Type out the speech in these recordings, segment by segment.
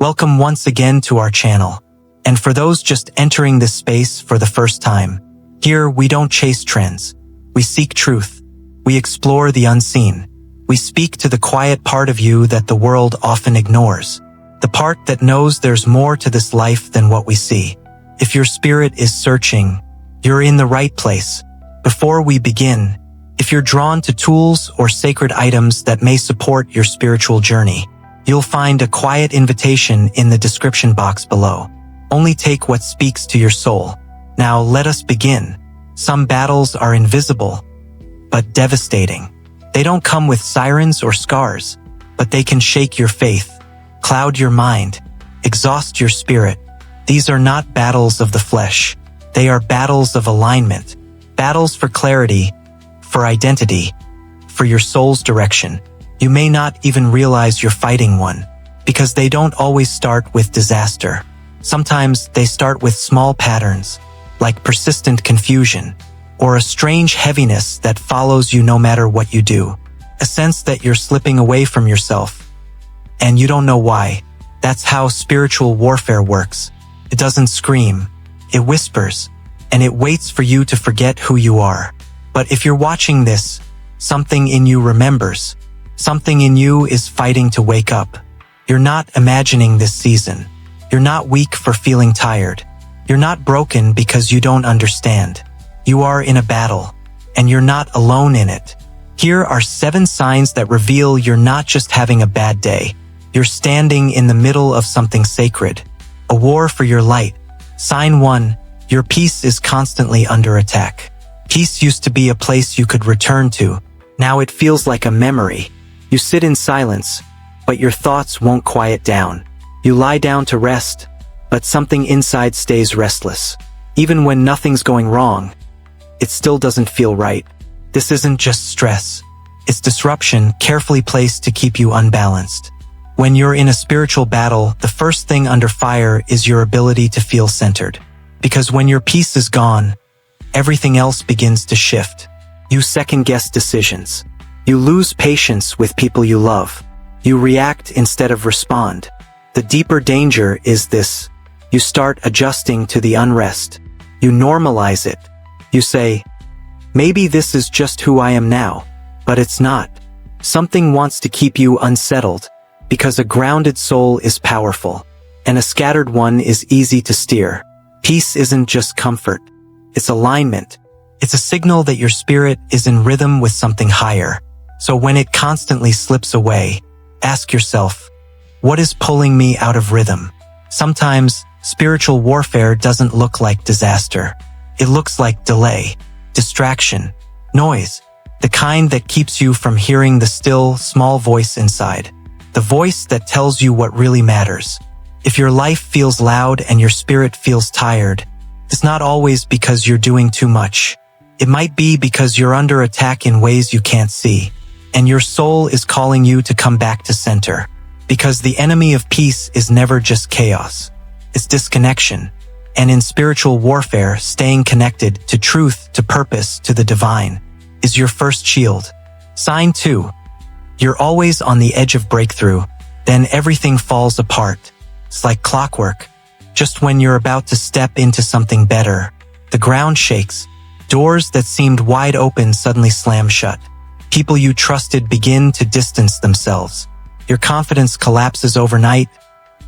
Welcome once again to our channel. And for those just entering this space for the first time, here we don't chase trends. We seek truth. We explore the unseen. We speak to the quiet part of you that the world often ignores. The part that knows there's more to this life than what we see. If your spirit is searching, you're in the right place. Before we begin, if you're drawn to tools or sacred items that may support your spiritual journey, you'll find a quiet invitation in the description box below. Only take what speaks to your soul. Now let us begin. Some battles are invisible, but devastating. They don't come with sirens or scars, but they can shake your faith, cloud your mind, exhaust your spirit. These are not battles of the flesh. They are battles of alignment, battles for clarity, for identity, for your soul's direction. You may not even realize you're fighting one, because they don't always start with disaster. Sometimes they start with small patterns, like persistent confusion, or a strange heaviness that follows you no matter what you do. A sense that you're slipping away from yourself, and you don't know why. That's how spiritual warfare works. It doesn't scream, it whispers, and it waits for you to forget who you are. But if you're watching this, something in you remembers. Something in you is fighting to wake up. You're not imagining this season. You're not weak for feeling tired. You're not broken because you don't understand. You are in a battle, and you're not alone in it. Here are 7 signs that reveal you're not just having a bad day. You're standing in the middle of something sacred, a war for your light. Sign 1, your peace is constantly under attack. Peace used to be a place you could return to. Now it feels like a memory. You sit in silence, but your thoughts won't quiet down. You lie down to rest, but something inside stays restless. Even when nothing's going wrong, it still doesn't feel right. This isn't just stress. It's disruption carefully placed to keep you unbalanced. When you're in a spiritual battle, the first thing under fire is your ability to feel centered. Because when your peace is gone, everything else begins to shift. You second-guess decisions. You lose patience with people you love. You react instead of respond. The deeper danger is this. You start adjusting to the unrest. You normalize it. You say, maybe this is just who I am now. But it's not. Something wants to keep you unsettled, because a grounded soul is powerful, and a scattered one is easy to steer. Peace isn't just comfort. It's alignment. It's a signal that your spirit is in rhythm with something higher. So when it constantly slips away, ask yourself, what is pulling me out of rhythm? Sometimes, spiritual warfare doesn't look like disaster. It looks like delay, distraction, noise, the kind that keeps you from hearing the still, small voice inside. The voice that tells you what really matters. If your life feels loud and your spirit feels tired, it's not always because you're doing too much. It might be because you're under attack in ways you can't see. And your soul is calling you to come back to center. Because the enemy of peace is never just chaos. It's disconnection. And in spiritual warfare, staying connected to truth, to purpose, to the divine, is your first shield. Sign 2. You're always on the edge of breakthrough. Then everything falls apart. It's like clockwork. Just when you're about to step into something better, the ground shakes. Doors that seemed wide open suddenly slam shut. People you trusted begin to distance themselves. Your confidence collapses overnight,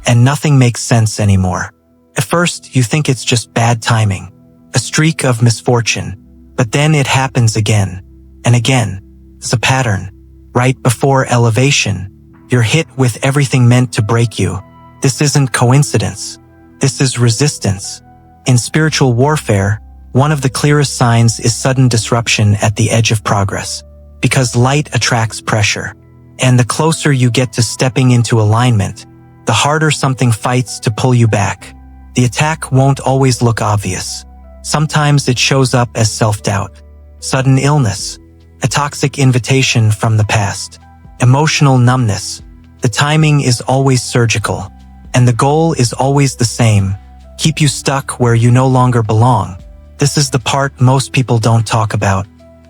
and nothing makes sense anymore. At first, you think it's just bad timing, a streak of misfortune. But then it happens again, and again. It's a pattern. Right before elevation, you're hit with everything meant to break you. This isn't coincidence. This is resistance. In spiritual warfare, one of the clearest signs is sudden disruption at the edge of progress. Because light attracts pressure. And the closer you get to stepping into alignment, the harder something fights to pull you back. The attack won't always look obvious. Sometimes it shows up as self-doubt, sudden illness, a toxic invitation from the past, emotional numbness. The timing is always surgical, and the goal is always the same: keep you stuck where you no longer belong. This is the part most people don't talk about.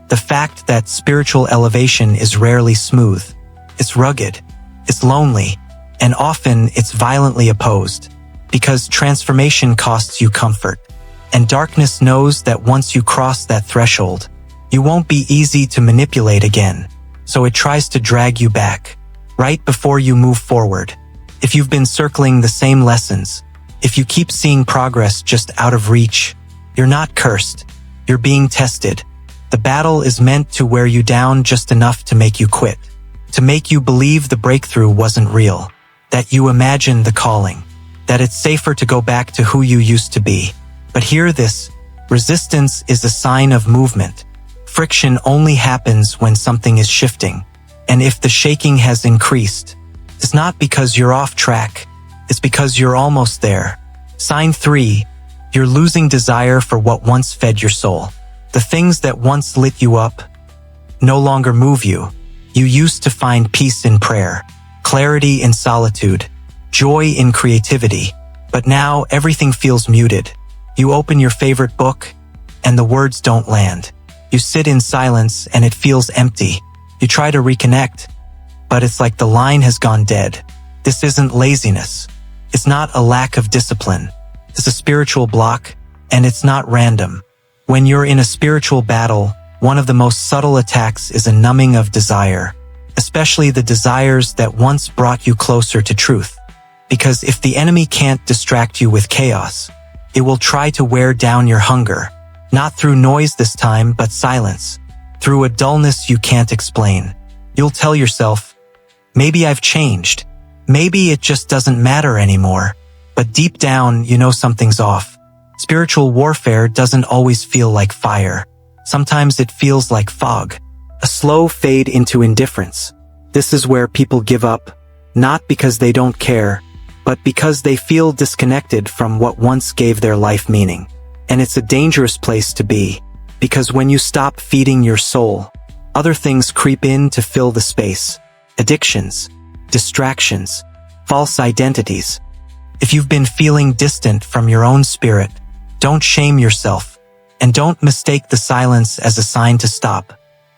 The fact that spiritual elevation is rarely smooth. It's rugged. It's lonely. and often it's violently opposed, because transformation costs you comfort, and darkness knows that once you cross that threshold, you won't be easy to manipulate again, so it tries to drag you back, right before you move forward. If you've been circling the same lessons, if you keep seeing progress just out of reach, you're not cursed, you're being tested. The battle is meant to wear you down just enough to make you quit, to make you believe the breakthrough wasn't real, that you imagine the calling, that it's safer to go back to who you used to be. But hear this, resistance is a sign of movement. Friction only happens when something is shifting, and if the shaking has increased, it's not because you're off track, it's because you're almost there. Sign 3, you're losing desire for what once fed your soul. The things that once lit you up no longer move you. You used to find peace in prayer, clarity in solitude, joy in creativity, but now everything feels muted. You open your favorite book, and the words don't land. You sit in silence and it feels empty. You try to reconnect, but it's like the line has gone dead. This isn't laziness. It's not a lack of discipline. It's a spiritual block, and it's not random. When you're in a spiritual battle, one of the most subtle attacks is a numbing of desire, especially the desires that once brought you closer to truth. Because if the enemy can't distract you with chaos, it will try to wear down your hunger, not through noise this time, but silence, through a dullness you can't explain. You'll tell yourself, maybe I've changed, maybe it just doesn't matter anymore, but deep down you know something's off. Spiritual warfare doesn't always feel like fire. Sometimes it feels like fog, a slow fade into indifference. This is where people give up, not because they don't care, but because they feel disconnected from what once gave their life meaning. And it's a dangerous place to be, because when you stop feeding your soul, other things creep in to fill the space. Addictions, distractions, false identities. If you've been feeling distant from your own spirit, don't shame yourself, and don't mistake the silence as a sign to stop.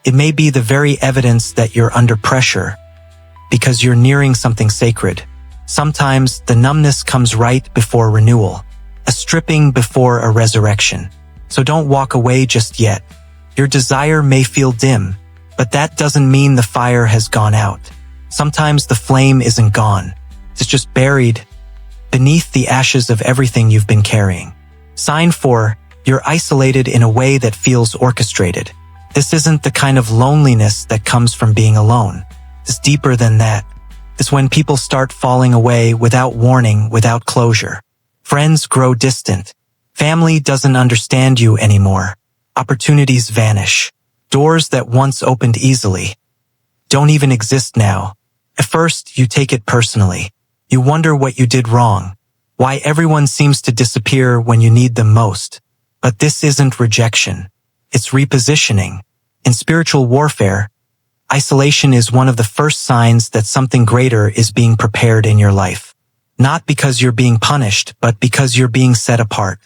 It may be the very evidence that you're under pressure, because you're nearing something sacred. Sometimes the numbness comes right before renewal, a stripping before a resurrection. So don't walk away just yet. Your desire may feel dim, but that doesn't mean the fire has gone out. Sometimes the flame isn't gone. It's just buried beneath the ashes of everything you've been carrying. Sign 4, you're isolated in a way that feels orchestrated. This isn't the kind of loneliness that comes from being alone. It's deeper than that. It's when people start falling away without warning, without closure. Friends grow distant. Family doesn't understand you anymore. Opportunities vanish. Doors that once opened easily don't even exist now. At first, you take it personally. You wonder what you did wrong, why everyone seems to disappear when you need them most. But this isn't rejection. It's repositioning. In spiritual warfare, isolation is one of the first signs that something greater is being prepared in your life. Not because you're being punished, but because you're being set apart.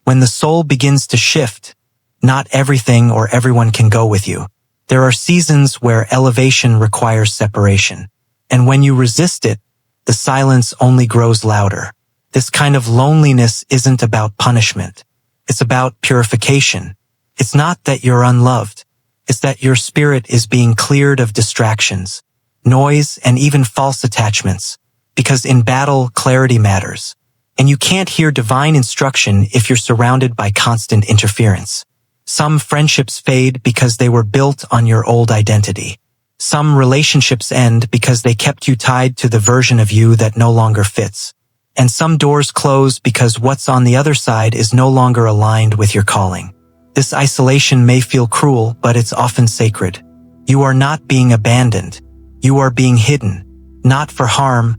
When the soul begins to shift, not everything or everyone can go with you. There are seasons where elevation requires separation. And when you resist it, the silence only grows louder. This kind of loneliness isn't about punishment. It's about purification. It's not that you're unloved. It's that your spirit is being cleared of distractions, noise, and even false attachments. Because in battle, clarity matters. And you can't hear divine instruction if you're surrounded by constant interference. Some friendships fade because they were built on your old identity. Some relationships end because they kept you tied to the version of you that no longer fits. And some doors close because what's on the other side is no longer aligned with your calling. This isolation may feel cruel, but it's often sacred. You are not being abandoned. You are being hidden, not for harm,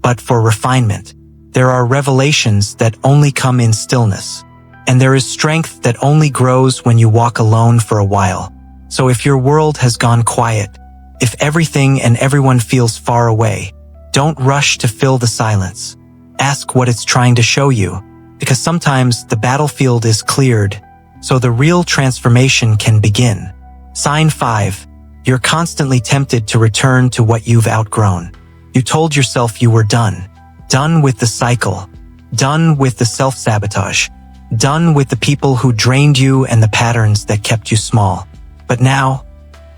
but for refinement. There are revelations that only come in stillness. And there is strength that only grows when you walk alone for a while. So if your world has gone quiet, if everything and everyone feels far away, don't rush to fill the silence. Ask what it's trying to show you, because sometimes the battlefield is cleared, so the real transformation can begin. Sign 5, you're constantly tempted to return to what you've outgrown. You told yourself you were done. Done with the cycle. Done with the self-sabotage. Done with the people who drained you and the patterns that kept you small. But now,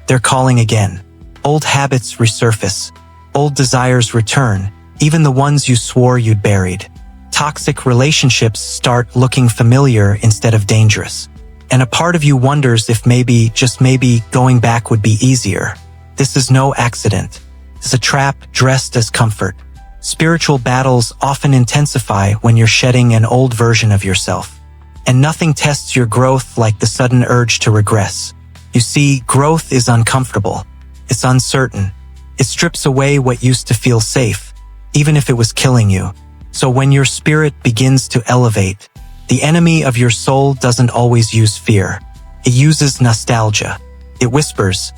they're calling again. Old habits resurface. Old desires return, even the ones you swore you'd buried. Toxic relationships start looking familiar instead of dangerous. And a part of you wonders if maybe, just maybe, going back would be easier. This is no accident. It's a trap dressed as comfort. Spiritual battles often intensify when you're shedding an old version of yourself. And nothing tests your growth like the sudden urge to regress. You see, growth is uncomfortable. It's uncertain. It strips away what used to feel safe, even if it was killing you. So when your spirit begins to elevate, the enemy of your soul doesn't always use fear. It uses nostalgia. It whispers,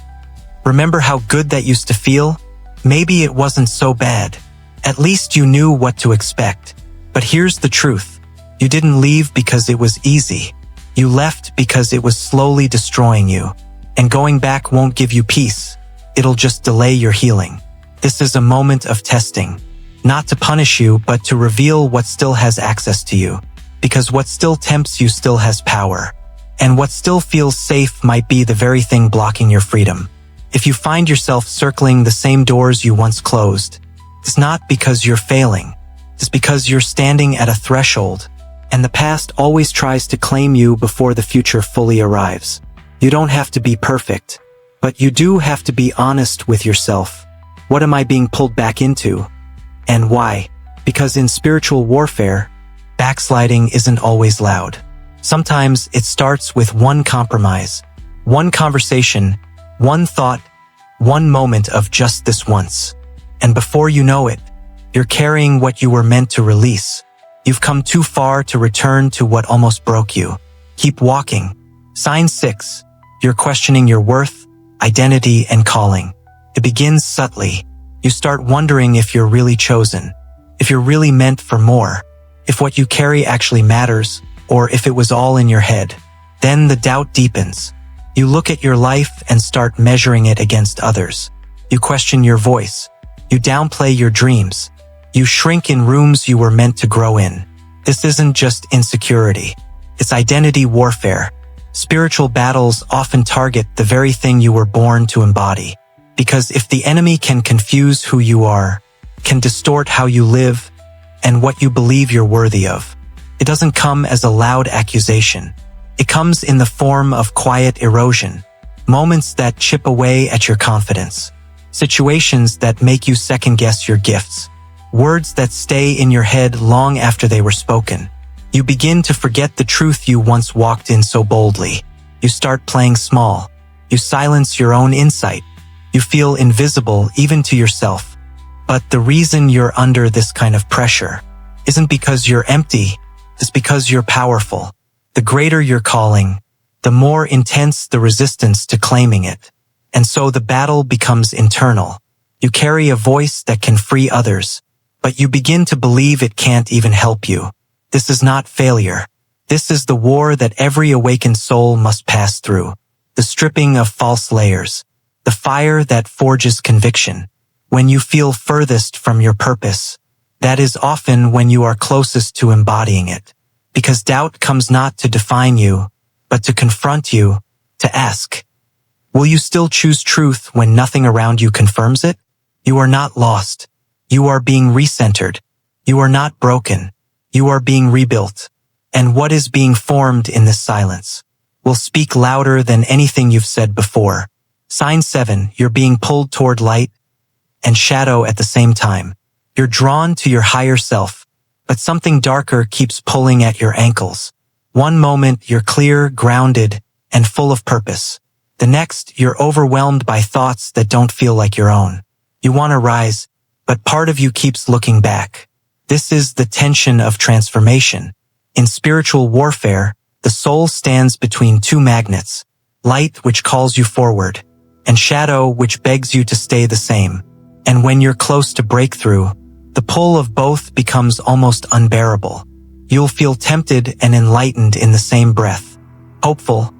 "Remember how good that used to feel? Maybe it wasn't so bad. At least you knew what to expect." But here's the truth. You didn't leave because it was easy. You left because it was slowly destroying you. And going back won't give you peace. It'll just delay your healing. This is a moment of testing. Not to punish you, but to reveal what still has access to you. Because what still tempts you still has power. And what still feels safe might be the very thing blocking your freedom. If you find yourself circling the same doors you once closed, it's not because you're failing. It's because you're standing at a threshold, and the past always tries to claim you before the future fully arrives. You don't have to be perfect, but you do have to be honest with yourself. What am I being pulled back into? And why? Because in spiritual warfare, backsliding isn't always loud. Sometimes it starts with one compromise, one conversation, one thought, one moment of just this once. And before you know it, you're carrying what you were meant to release. You've come too far to return to what almost broke you. Keep walking. Sign 6. You're questioning your worth, identity, and calling. It begins subtly. You start wondering if you're really chosen, if you're really meant for more, if what you carry actually matters, or if it was all in your head. Then the doubt deepens. You look at your life and start measuring it against others. You question your voice. You downplay your dreams. You shrink in rooms you were meant to grow in. This isn't just insecurity. It's identity warfare. Spiritual battles often target the very thing you were born to embody. Because if the enemy can confuse who you are, can distort how you live, and what you believe you're worthy of, it doesn't come as a loud accusation. It comes in the form of quiet erosion, moments that chip away at your confidence, situations that make you second-guess your gifts, words that stay in your head long after they were spoken. You begin to forget the truth you once walked in so boldly. You start playing small. You silence your own insight. You feel invisible even to yourself. But the reason you're under this kind of pressure isn't because you're empty, it's because you're powerful. The greater your calling, the more intense the resistance to claiming it. And so the battle becomes internal. You carry a voice that can free others, but you begin to believe it can't even help you. This is not failure. This is the war that every awakened soul must pass through. The stripping of false layers. The fire that forges conviction. When you feel furthest from your purpose, that is often when you are closest to embodying it. Because doubt comes not to define you, but to confront you, to ask, will you still choose truth when nothing around you confirms it? You are not lost. You are being recentered. You are not broken. You are being rebuilt. And what is being formed in this silence will speak louder than anything you've said before. Sign 7, you're being pulled toward light and shadow at the same time. You're drawn to your higher self, but something darker keeps pulling at your ankles. One moment, you're clear, grounded, and full of purpose. The next, you're overwhelmed by thoughts that don't feel like your own. You want to rise, but part of you keeps looking back. This is the tension of transformation. In spiritual warfare, the soul stands between two magnets, light which calls you forward, and shadow which begs you to stay the same. And when you're close to breakthrough, the pull of both becomes almost unbearable. You'll feel tempted and enlightened in the same breath, hopeful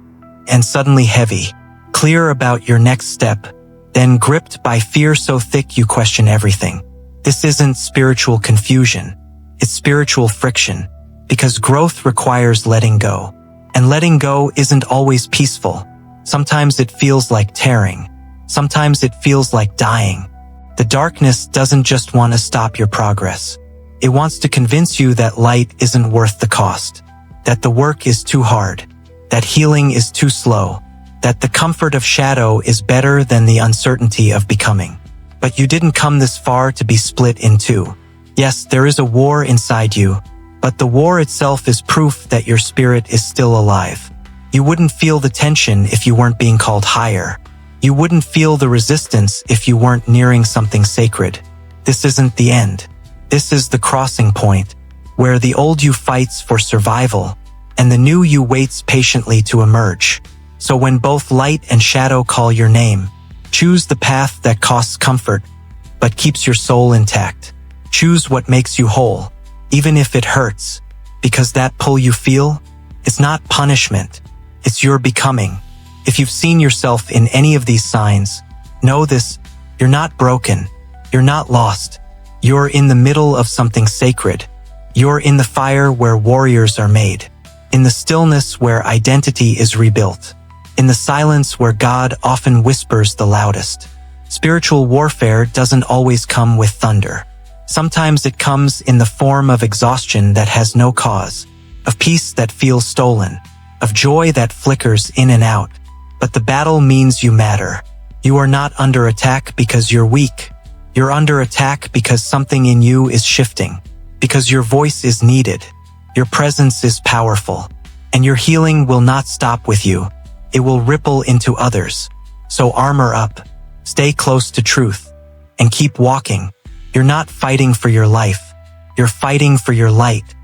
and suddenly heavy, clear about your next step, then gripped by fear so thick you question everything. This isn't spiritual confusion. It's spiritual friction, because growth requires letting go. And letting go isn't always peaceful. Sometimes it feels like tearing. Sometimes it feels like dying. The darkness doesn't just want to stop your progress. It wants to convince you that light isn't worth the cost, that the work is too hard, that healing is too slow, that the comfort of shadow is better than the uncertainty of becoming. But you didn't come this far to be split in two. Yes, there is a war inside you, but the war itself is proof that your spirit is still alive. You wouldn't feel the tension if you weren't being called higher. You wouldn't feel the resistance if you weren't nearing something sacred. This isn't the end. This is the crossing point, where the old you fights for survival, and the new you waits patiently to emerge. So when both light and shadow call your name, choose the path that costs comfort, but keeps your soul intact. Choose what makes you whole, even if it hurts, because that pull you feel, it's not punishment, it's your becoming. If you've seen yourself in any of these signs, know this: you're not broken, you're not lost. You're in the middle of something sacred. You're in the fire where warriors are made, in the stillness where identity is rebuilt, in the silence where God often whispers the loudest. Spiritual warfare doesn't always come with thunder. Sometimes it comes in the form of exhaustion that has no cause, of peace that feels stolen, of joy that flickers in and out. But the battle means you matter. You are not under attack because you're weak. You're under attack because something in you is shifting, because your voice is needed, your presence is powerful, and your healing will not stop with you. It will ripple into others. So armor up, stay close to truth, and keep walking. You're not fighting for your life. You're fighting for your light.